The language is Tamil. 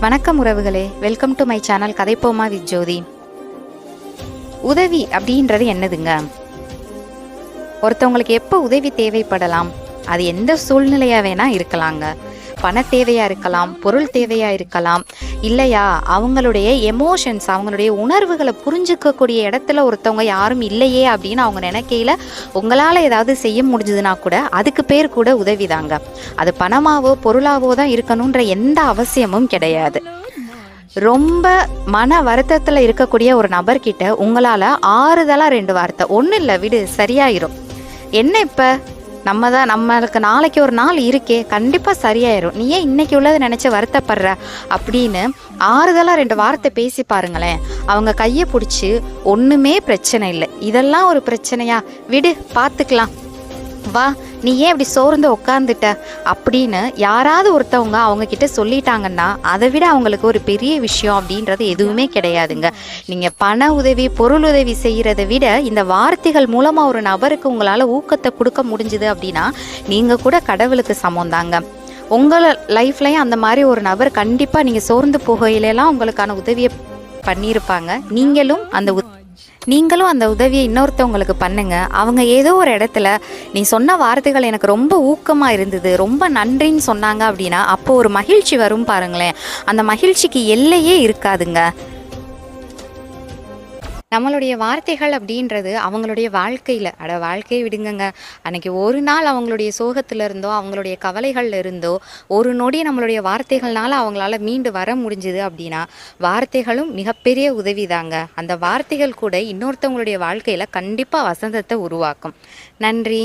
வணக்கம் உறவுகளே, welcome to my channel Kathaippoma with Jothi. உதவி அப்படின்றது என்னதுங்க? ஒருத்தவங்களுக்கு எப்போ உதவி தேவைப்படலாம்? அது எந்த சூழ்நிலையாக வேணால் இருக்கலாங்க. பண தேவையாக இருக்கலாம், பொருள் தேவையாக இருக்கலாம், இல்லையா அவங்களுடைய எமோஷன்ஸ், அவங்களுடைய உணர்வுகளை புரிஞ்சுக்கக்கூடிய இடத்துல ஒருத்தவங்க யாரும் இல்லையே அப்படின்னு அவங்க நினைக்கையில் உங்களால் ஏதாவது செய்ய முடிஞ்சதுன்னா கூட அதுக்கு பேர் கூட உதவிதாங்க. அது பணமாவோ பொருளாவோ தான் இருக்கணுன்ற எந்த அவசியமும் கிடையாது. ரொம்ப மன வருத்தத்தில் இருக்கக்கூடிய ஒரு நபர்கிட்ட உங்களால் ஆறுதலாக 2 வார்த்தை, ஒன்றும் இல்லை விடு சரியாயிரும், என்ன இப்போ நம்மளுக்கு நாளைக்கு ஒரு நாள் இருக்கே, கண்டிப்பாக சரியாயிரும், நீ ஏன் இன்னைக்கு உள்ளதை நினச்சி வருத்தப்படுற அப்படின்னு ஆறுதலாக 2 வார்த்தை பேசி பாருங்களேன். அவங்க கையை பிடிச்சி ஒன்றுமே பிரச்சனை இல்லை, இதெல்லாம் ஒரு பிரச்சனையா, விடு பார்த்துக்கலாம், வா நீ ஏன் இப்படி சோர்ந்து உட்காந்துட்ட அப்படின்னு யாராவது ஒருத்தவங்க அவங்க கிட்ட சொல்லிட்டாங்கன்னா அதை விட அவங்களுக்கு ஒரு பெரிய விஷயம் அப்படின்றது எதுவுமே கிடையாதுங்க. நீங்கள் பண உதவி பொருள் உதவி செய்கிறத விட இந்த வார்த்தைகள் மூலமாக ஒரு நபருக்கு உங்களால் ஊக்கத்தை கொடுக்க முடிஞ்சுது அப்படின்னா நீங்கள் கூட கடவுளுக்கு சமந்தாங்க. உங்கள் லைஃப்லையும் அந்த மாதிரி ஒரு நபர் கண்டிப்பாக நீங்கள் சோர்ந்து போகையிலெல்லாம் உங்களுக்கான உதவியை பண்ணியிருப்பாங்க. நீங்களும் அந்த உதவியை இன்னொருத்தவங்களுக்கு பண்ணுங்க. அவங்க ஏதோ ஒரு இடத்துல நீ சொன்ன வார்த்தைகள் எனக்கு ரொம்ப ஊக்கமாக இருந்தது, ரொம்ப நன்றின்னு சொன்னாங்க அப்படின்னா அப்போ ஒரு மகிழ்ச்சி வரும் பாருங்களேன். அந்த மகிழ்ச்சிக்கு எல்லையே இருக்காதுங்க. நம்மளுடைய வார்த்தைகள் அப்படின்றது அவங்களுடைய வாழ்க்கையை விடுங்கங்க, அன்னைக்கு ஒரு நாள் அவங்களுடைய சோகத்தில் இருந்தோ அவங்களுடைய கவலைகள்ல இருந்தோ ஒரு நொடி நம்மளுடைய வார்த்தைகள்னால அவங்களால மீண்டு வர முடிஞ்சுது அப்படின்னா வார்த்தைகளும் மிகப்பெரிய உதவி தாங்க. அந்த வார்த்தைகள் கூட இன்னொருத்தவங்களுடைய வாழ்க்கையில் கண்டிப்பாக வசந்தத்தை உருவாக்கும். நன்றி.